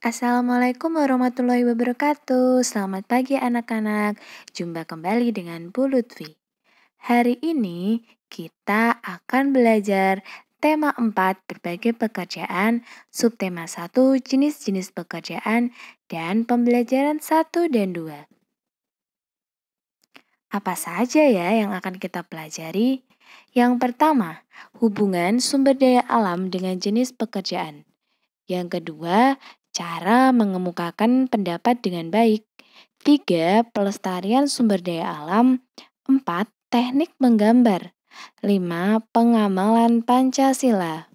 Assalamualaikum warahmatullahi wabarakatuh. Selamat pagi anak-anak. Jumpa kembali dengan Bu Lutfi. Hari ini kita akan belajar tema 4 berbagai pekerjaan, subtema 1 jenis-jenis pekerjaan, dan pembelajaran 1 dan 2. Apa saja ya yang akan kita pelajari? Yang pertama, hubungan sumber daya alam dengan jenis pekerjaan. Yang kedua, cara mengemukakan pendapat dengan baik. 3. Pelestarian sumber daya alam. 4. Teknik menggambar. 5. Pengamalan Pancasila.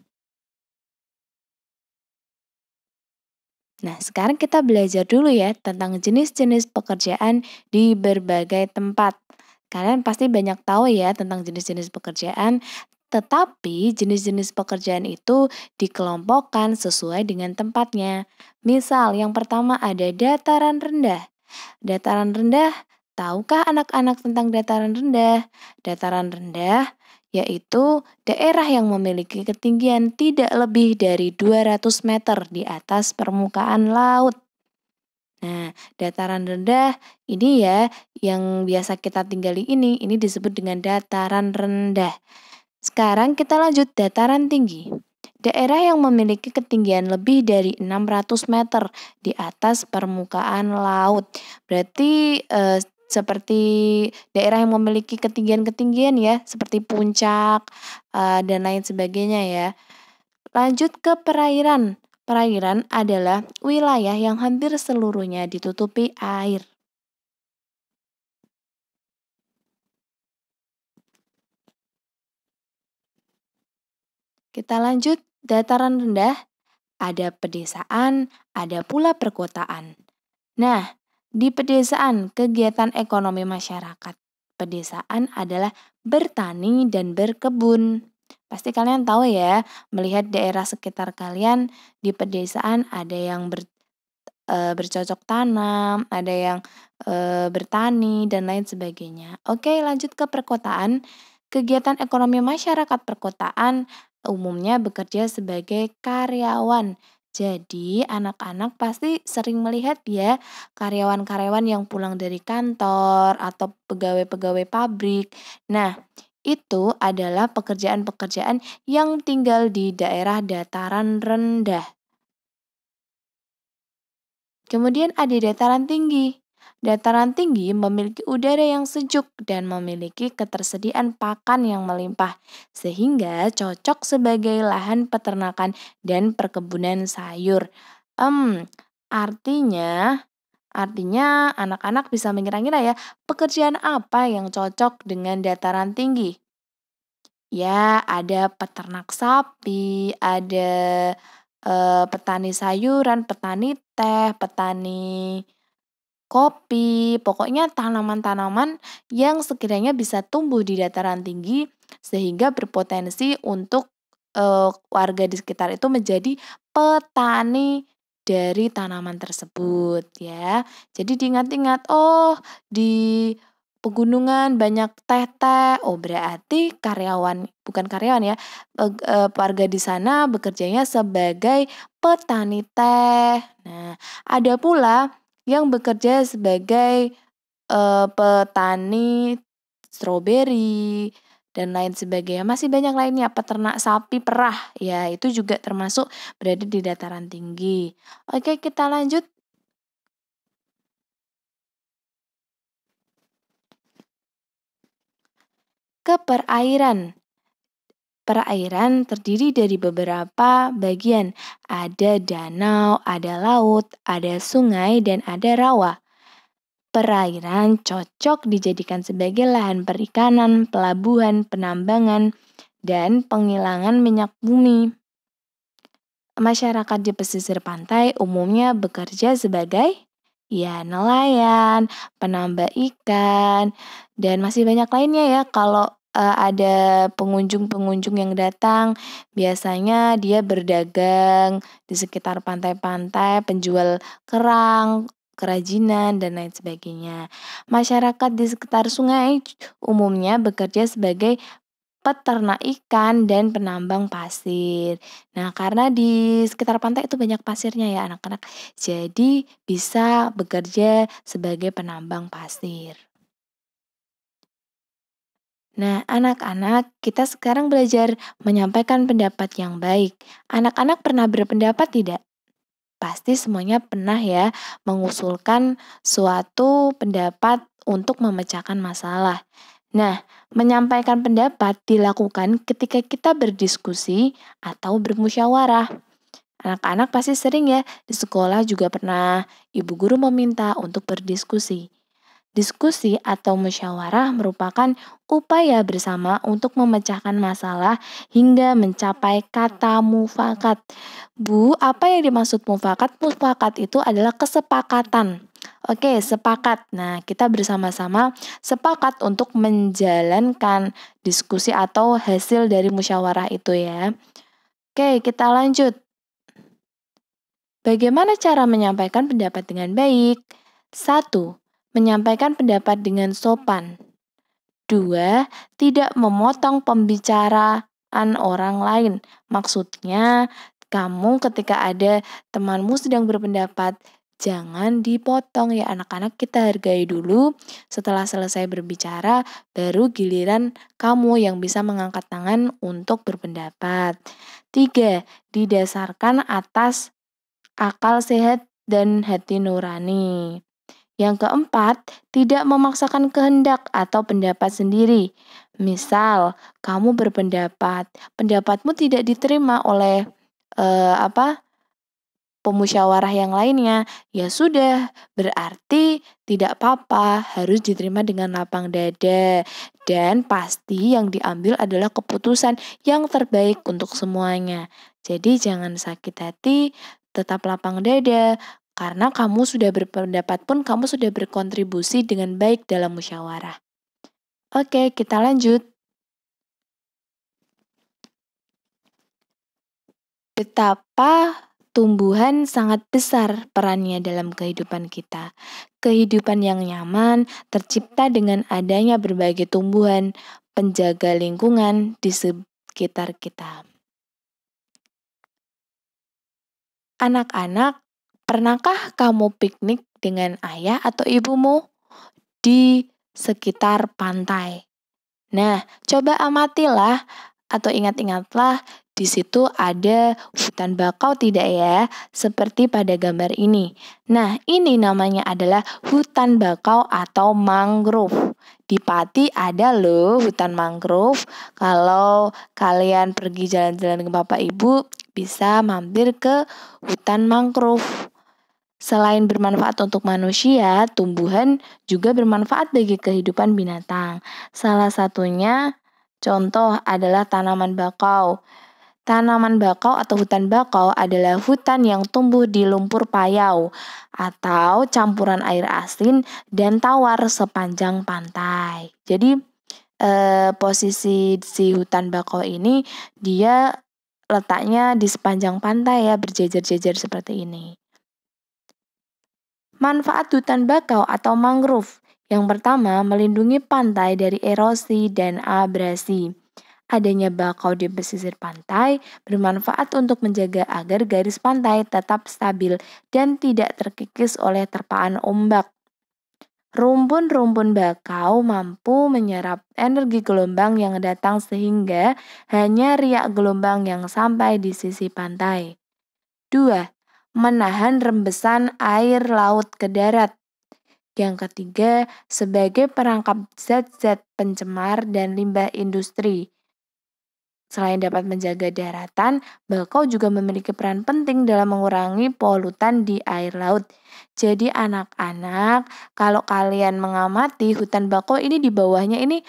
Nah, sekarang kita belajar dulu ya tentang jenis-jenis pekerjaan di berbagai tempat. Kalian pasti banyak tahu ya tentang jenis-jenis pekerjaan, tetapi jenis-jenis pekerjaan itu dikelompokkan sesuai dengan tempatnya. Misal, yang pertama ada dataran rendah. Dataran rendah, tahukah anak-anak tentang dataran rendah? Dataran rendah yaitu daerah yang memiliki ketinggian tidak lebih dari 200 meter di atas permukaan laut. Nah, dataran rendah ini ya yang biasa kita tinggali ini disebut dengan dataran rendah. Sekarang kita lanjut dataran tinggi. Daerah yang memiliki ketinggian lebih dari 600 meter di atas permukaan laut. Berarti seperti daerah yang memiliki ketinggian-ketinggian ya, seperti puncak dan lain sebagainya ya. Lanjut ke perairan. Perairan adalah wilayah yang hampir seluruhnya ditutupi air. Kita lanjut dataran rendah, ada pedesaan, ada pula perkotaan. Nah, di pedesaan, kegiatan ekonomi masyarakat pedesaan adalah bertani dan berkebun. Pasti kalian tahu ya, melihat daerah sekitar kalian di pedesaan ada yang bercocok tanam, ada yang bertani dan lain sebagainya. Oke, lanjut ke perkotaan. Kegiatan ekonomi masyarakat perkotaan umumnya bekerja sebagai karyawan. Jadi, anak-anak pasti sering melihat ya karyawan-karyawan yang pulang dari kantor atau pegawai-pegawai pabrik. Nah, itu adalah pekerjaan-pekerjaan yang tinggal di daerah dataran rendah. Kemudian ada dataran tinggi. Dataran tinggi memiliki udara yang sejuk dan memiliki ketersediaan pakan yang melimpah, sehingga cocok sebagai lahan peternakan dan perkebunan sayur. Artinya, artinya anak-anak bisa mengira-ngira ya, pekerjaan apa yang cocok dengan dataran tinggi? Ya, ada peternak sapi, ada petani sayuran, petani teh, petani kopi, pokoknya tanaman-tanaman yang sekiranya bisa tumbuh di dataran tinggi sehingga berpotensi untuk warga di sekitar itu menjadi petani dari tanaman tersebut ya. Jadi diingat-ingat, oh di pegunungan banyak teh-teh, oh berarti karyawan, bukan karyawan ya, warga di sana bekerjanya sebagai petani teh. Nah, ada pula yang bekerja sebagai petani stroberi dan lain sebagainya. Masih banyak lainnya, peternak sapi perah, ya itu juga termasuk berada di dataran tinggi. Oke, kita lanjut ke perairan. Perairan terdiri dari beberapa bagian. Ada danau, ada laut, ada sungai, dan ada rawa. Perairan cocok dijadikan sebagai lahan perikanan, pelabuhan, penambangan, dan penghilangan minyak bumi. Masyarakat di pesisir pantai umumnya bekerja sebagai nelayan, penambak ikan, dan masih banyak lainnya ya. Kalau ada pengunjung-pengunjung yang datang, biasanya dia berdagang di sekitar pantai-pantai, penjual kerang, kerajinan, dan lain sebagainya. Masyarakat di sekitar sungai umumnya bekerja sebagai peternak ikan, dan penambang pasir. Nah, karena di sekitar pantai itu banyak pasirnya ya anak-anak, jadi bisa bekerja sebagai penambang pasir. Nah, anak-anak, kita sekarang belajar menyampaikan pendapat yang baik. Anak-anak pernah berpendapat tidak? Pasti semuanya pernah ya mengusulkan suatu pendapat untuk memecahkan masalah. Nah, menyampaikan pendapat dilakukan ketika kita berdiskusi atau bermusyawarah. Anak-anak pasti sering ya di sekolah juga pernah ibu guru meminta untuk berdiskusi. Diskusi atau musyawarah merupakan upaya bersama untuk memecahkan masalah hingga mencapai kata mufakat. Bu, apa yang dimaksud mufakat? Mufakat itu adalah kesepakatan. Oke, sepakat. Nah, kita bersama-sama sepakat untuk menjalankan diskusi atau hasil dari musyawarah itu ya. Oke, kita lanjut. Bagaimana cara menyampaikan pendapat dengan baik? 1. Menyampaikan pendapat dengan sopan. 2. Tidak memotong pembicaraan orang lain. Maksudnya, kamu ketika ada temanmu sedang berpendapat, jangan dipotong ya anak-anak, kita hargai dulu. Setelah selesai berbicara, baru giliran kamu yang bisa mengangkat tangan untuk berpendapat. 3. Didasarkan atas akal sehat dan hati nurani. Yang keempat, tidak memaksakan kehendak atau pendapat sendiri. Misal, kamu berpendapat, pendapatmu tidak diterima oleh pemusyawarah yang lainnya. Ya sudah, berarti tidak apa-apa, harus diterima dengan lapang dada. Dan pasti yang diambil adalah keputusan yang terbaik untuk semuanya. Jadi jangan sakit hati, tetap lapang dada. Karena kamu sudah berpendapat pun kamu sudah berkontribusi dengan baik dalam musyawarah. Oke, kita lanjut. Betapa tumbuhan sangat besar perannya dalam kehidupan kita. Kehidupan yang nyaman tercipta dengan adanya berbagai tumbuhan, penjaga lingkungan di sekitar kita. Anak-anak, pernahkah kamu piknik dengan ayah atau ibumu di sekitar pantai? Nah, coba amatilah atau ingat-ingatlah di situ ada hutan bakau tidak ya? Seperti pada gambar ini. Nah, ini namanya adalah hutan bakau atau mangrove. Di Pati ada loh hutan mangrove. Kalau kalian pergi jalan-jalan ke Bapak Ibu, bisa mampir ke hutan mangrove. Selain bermanfaat untuk manusia, tumbuhan juga bermanfaat bagi kehidupan binatang. Salah satunya contoh adalah tanaman bakau. Tanaman bakau atau hutan bakau adalah hutan yang tumbuh di lumpur payau atau campuran air asin dan tawar sepanjang pantai. Jadi posisi si hutan bakau ini dia letaknya di sepanjang pantai ya, berjejer-jejer seperti ini. Manfaat hutan bakau atau mangrove. Yang pertama, melindungi pantai dari erosi dan abrasi. Adanya bakau di pesisir pantai bermanfaat untuk menjaga agar garis pantai tetap stabil dan tidak terkikis oleh terpaan ombak. Rumpun-rumpun bakau mampu menyerap energi gelombang yang datang sehingga hanya riak gelombang yang sampai di sisi pantai. 2. Menahan rembesan air laut ke darat. Yang ketiga, sebagai perangkap zat-zat pencemar dan limbah industri. Selain dapat menjaga daratan, bakau juga memiliki peran penting dalam mengurangi polutan di air laut. Jadi anak-anak, kalau kalian mengamati hutan bakau ini di bawahnya ini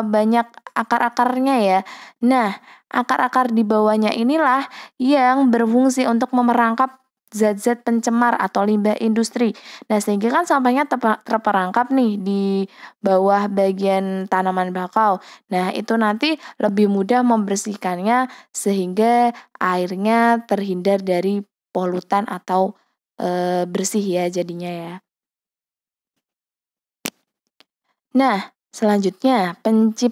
banyak akar-akarnya ya. Nah, akar-akar di bawahnya inilah yang berfungsi untuk memerangkap zat-zat pencemar atau limbah industri. Nah, sehingga kan sampahnya terperangkap nih di bawah bagian tanaman bakau. Nah, itu nanti lebih mudah membersihkannya sehingga airnya terhindar dari polutan atau bersih ya jadinya ya. Nah, Selanjutnya,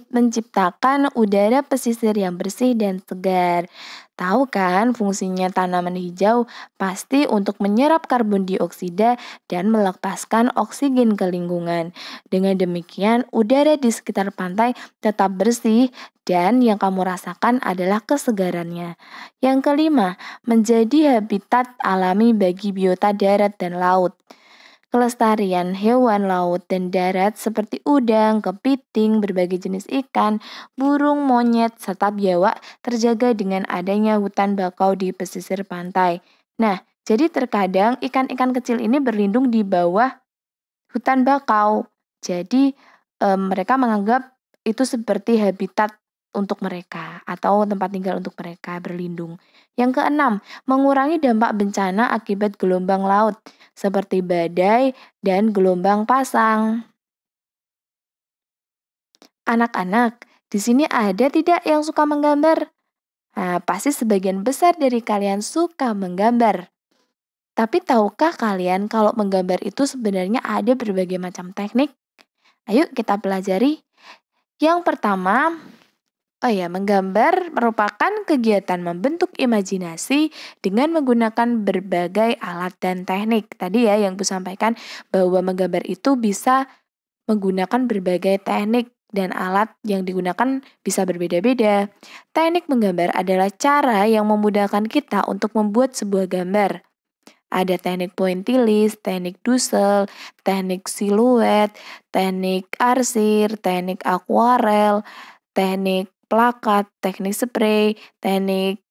menciptakan udara pesisir yang bersih dan segar. Tahu kan fungsinya tanaman hijau? Pasti untuk menyerap karbon dioksida dan melepaskan oksigen ke lingkungan. Dengan demikian, udara di sekitar pantai tetap bersih dan yang kamu rasakan adalah kesegarannya. Yang kelima, menjadi habitat alami bagi biota darat dan laut. Kelestarian hewan laut dan darat seperti udang, kepiting, berbagai jenis ikan, burung, monyet, serta biawak terjaga dengan adanya hutan bakau di pesisir pantai. Nah, jadi terkadang ikan-ikan kecil ini berlindung di bawah hutan bakau. Jadi mereka menganggap itu seperti habitat untuk mereka atau tempat tinggal untuk mereka berlindung. Yang keenam, mengurangi dampak bencana akibat gelombang laut seperti badai dan gelombang pasang. Anak-anak, di sini ada tidak yang suka menggambar? Nah, pasti sebagian besar dari kalian suka menggambar. Tapi tahukah kalian kalau menggambar itu sebenarnya ada berbagai macam teknik? Ayo kita pelajari. Yang pertama, menggambar merupakan kegiatan membentuk imajinasi dengan menggunakan berbagai alat dan teknik. Tadi ya yang Bu sampaikan bahwa menggambar itu bisa menggunakan berbagai teknik dan alat yang digunakan bisa berbeda-beda. Teknik menggambar adalah cara yang memudahkan kita untuk membuat sebuah gambar. Ada teknik pointillis, teknik dusel, teknik siluet, teknik arsir, teknik akuarel, teknik plakat, teknik spray, teknik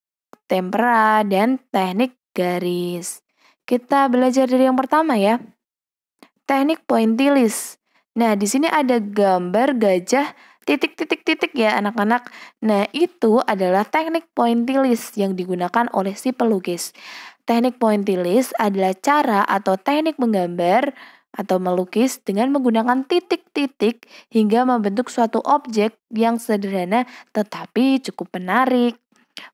tempera, dan teknik garis. Kita belajar dari yang pertama ya. Teknik pointillis. Nah, di sini ada gambar gajah titik-titik-titik ya anak-anak. Nah, itu adalah teknik pointillis yang digunakan oleh si pelukis. Teknik pointillis adalah cara atau teknik menggambar atau melukis dengan menggunakan titik-titik hingga membentuk suatu objek yang sederhana tetapi cukup menarik.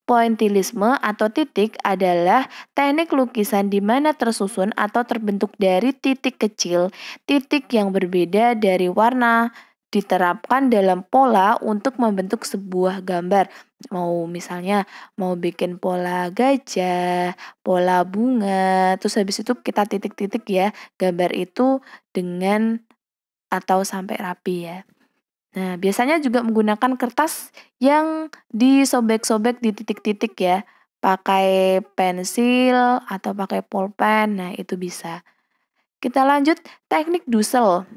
Pointillisme atau titik adalah teknik lukisan di mana tersusun atau terbentuk dari titik kecil, titik yang berbeda dari warna, diterapkan dalam pola untuk membentuk sebuah gambar. Misalnya mau bikin pola gajah, pola bunga, terus habis itu kita titik-titik ya gambar itu dengan atau sampai rapi ya. Nah, biasanya juga menggunakan kertas yang disobek-sobek di titik-titik ya. Pakai pensil atau pakai pulpen, nah itu bisa. Kita lanjut teknik dusel.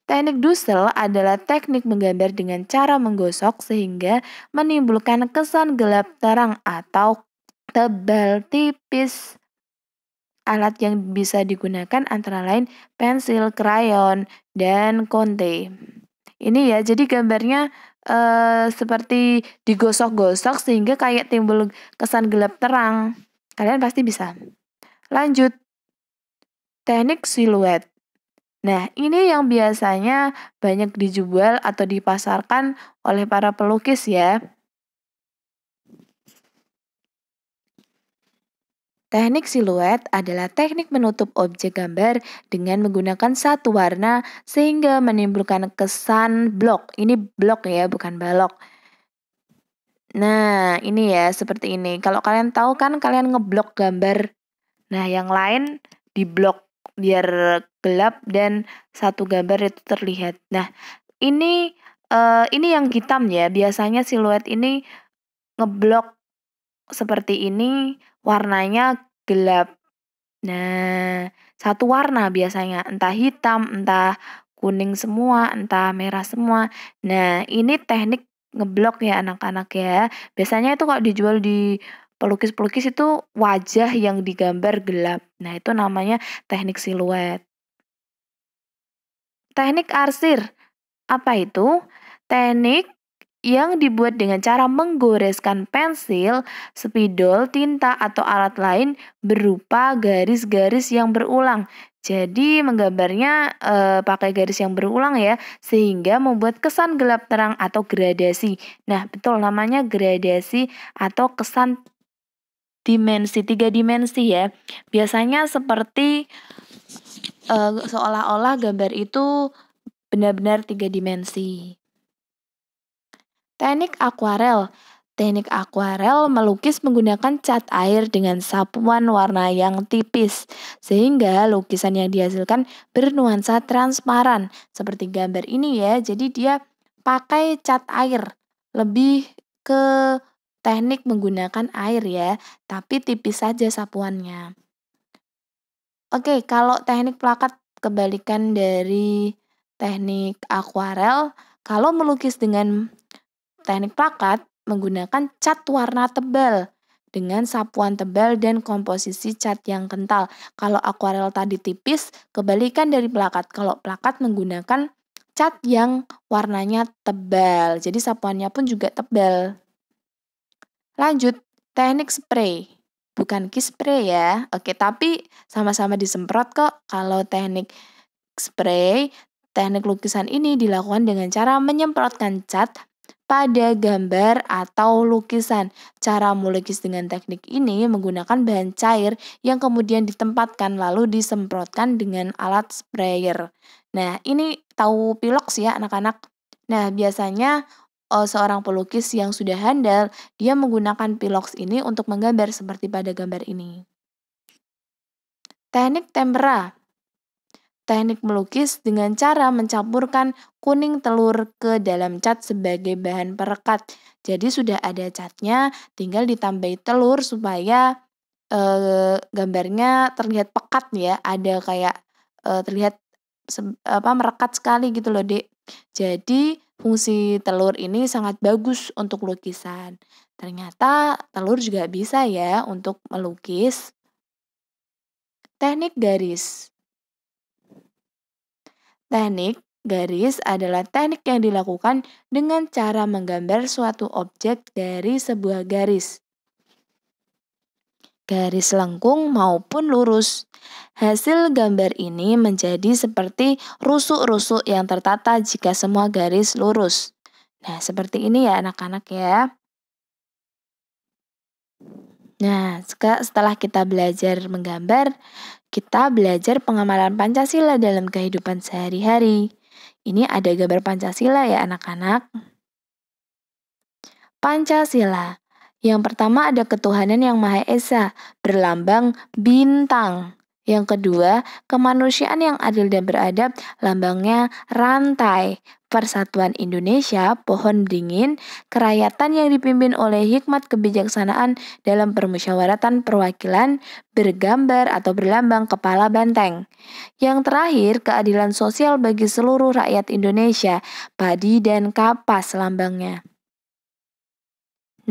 Teknik dusel adalah teknik menggambar dengan cara menggosok sehingga menimbulkan kesan gelap terang atau tebal tipis. Alat yang bisa digunakan antara lain pensil, krayon, dan konte. Ini ya, jadi gambarnya seperti digosok-gosok sehingga kayak timbul kesan gelap terang. Kalian pasti bisa. Lanjut, teknik siluet. Nah, ini yang biasanya banyak dijual atau dipasarkan oleh para pelukis ya. Teknik siluet adalah teknik menutup objek gambar dengan menggunakan satu warna sehingga menimbulkan kesan blok. Ini blok ya, bukan balok. Nah, ini ya seperti ini. Kalau kalian tahu kan kalian ngeblok gambar. Nah, yang lain diblok biar gelap dan satu gambar itu terlihat. Nah, ini yang hitam ya. Biasanya siluet ini ngeblok seperti ini, warnanya gelap. Nah, satu warna biasanya, entah hitam, entah kuning semua, entah merah semua. Nah, ini teknik ngeblok ya anak-anak ya. Biasanya itu kalau dijual di pelukis-pelukis itu wajah yang digambar gelap. Nah, itu namanya teknik siluet. Teknik arsir. Apa itu? Teknik yang dibuat dengan cara menggoreskan pensil, spidol, tinta, atau alat lain berupa garis-garis yang berulang. Jadi menggambarnya pakai garis yang berulang ya, sehingga membuat kesan gelap terang atau gradasi. Nah, betul namanya gradasi atau kesan dimensi, 3 dimensi ya. Biasanya seperti seolah-olah gambar itu benar-benar 3 dimensi. Teknik akuarel. Teknik akuarel melukis menggunakan cat air dengan sapuan warna yang tipis, sehingga lukisan yang dihasilkan bernuansa transparan. Seperti gambar ini ya, jadi dia pakai cat air, lebih ke teknik menggunakan air ya, tapi tipis saja sapuannya. Oke, kalau teknik plakat kebalikan dari teknik akuarel, kalau melukis dengan teknik plakat menggunakan cat warna tebal dengan sapuan tebal dan komposisi cat yang kental. Kalau akuarel tadi tipis, kebalikan dari plakat. Kalau plakat menggunakan cat yang warnanya tebal, jadi sapuannya pun juga tebal. Lanjut, teknik spray. Bukan key spray ya. Oke, tapi sama-sama disemprot kok. Kalau teknik spray, teknik lukisan ini dilakukan dengan cara menyemprotkan cat pada gambar atau lukisan. Cara melukis dengan teknik ini menggunakan bahan cair yang kemudian ditempatkan lalu disemprotkan dengan alat sprayer. Nah, ini tahu pilox ya anak-anak. Nah, biasanya seorang pelukis yang sudah handal, dia menggunakan pilox ini untuk menggambar seperti pada gambar ini. Teknik tempera. Teknik melukis dengan cara mencampurkan kuning telur ke dalam cat sebagai bahan perekat. Jadi sudah ada catnya, tinggal ditambahi telur supaya gambarnya terlihat pekat ya. Ada kayak terlihat merekat sekali gitu loh, Dek. Jadi fungsi telur ini sangat bagus untuk lukisan. Ternyata telur juga bisa ya untuk melukis. Teknik garis. Teknik garis adalah teknik yang dilakukan dengan cara menggambar suatu objek dari sebuah garis. Garis lengkung maupun lurus. Hasil gambar ini menjadi seperti rusuk-rusuk yang tertata jika semua garis lurus. Nah, seperti ini ya anak-anak ya. Nah, setelah kita belajar menggambar, kita belajar pengamalan Pancasila dalam kehidupan sehari-hari. Ini ada gambar Pancasila ya anak-anak. Pancasila. Yang pertama ada ketuhanan yang Maha Esa, berlambang bintang. Yang kedua, kemanusiaan yang adil dan beradab, lambangnya rantai. Persatuan Indonesia, pohon beringin, kerakyatan yang dipimpin oleh hikmat kebijaksanaan dalam permusyawaratan perwakilan, bergambar atau berlambang kepala banteng. Yang terakhir, keadilan sosial bagi seluruh rakyat Indonesia, padi dan kapas lambangnya.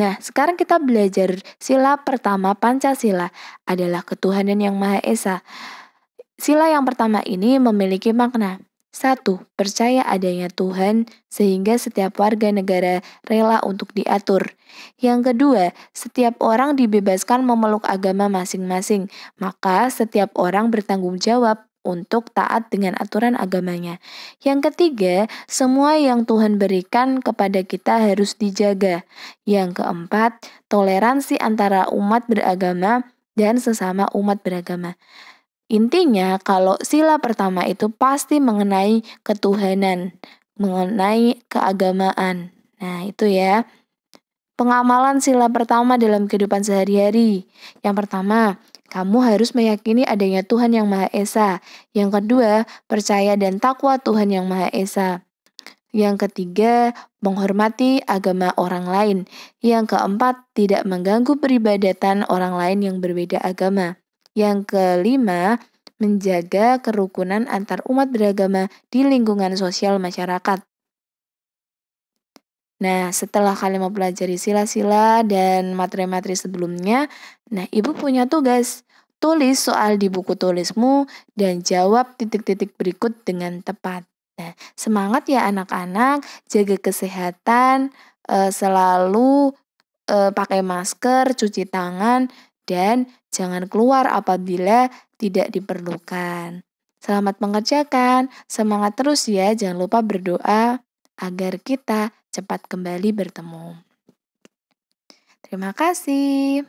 Nah, sekarang kita belajar sila pertama Pancasila adalah ketuhanan yang Maha Esa. Sila yang pertama ini memiliki makna. 1. Percaya adanya Tuhan sehingga setiap warga negara rela untuk diatur. Yang kedua, setiap orang dibebaskan memeluk agama masing-masing, maka setiap orang bertanggung jawab untuk taat dengan aturan agamanya. Yang ketiga, semua yang Tuhan berikan kepada kita harus dijaga. Yang keempat, toleransi antara umat beragama dan sesama umat beragama. Intinya, kalau sila pertama itu pasti mengenai ketuhanan, mengenai keagamaan. Nah, itu ya. Pengamalan sila pertama dalam kehidupan sehari-hari. Yang pertama, kamu harus meyakini adanya Tuhan yang Maha Esa. Yang kedua, percaya dan takwa Tuhan yang Maha Esa. Yang ketiga, menghormati agama orang lain. Yang keempat, tidak mengganggu peribadatan orang lain yang berbeda agama. Yang kelima, menjaga kerukunan antar umat beragama di lingkungan sosial masyarakat. Nah, setelah kalian mempelajari sila-sila dan materi-materi sebelumnya, nah Ibu punya tugas. Tulis soal di buku tulismu dan jawab titik-titik berikut dengan tepat. Nah, semangat ya anak-anak, jaga kesehatan, selalu pakai masker, cuci tangan, dan jangan keluar apabila tidak diperlukan. Selamat mengerjakan, semangat terus ya, jangan lupa berdoa agar kita cepat kembali bertemu. Terima kasih.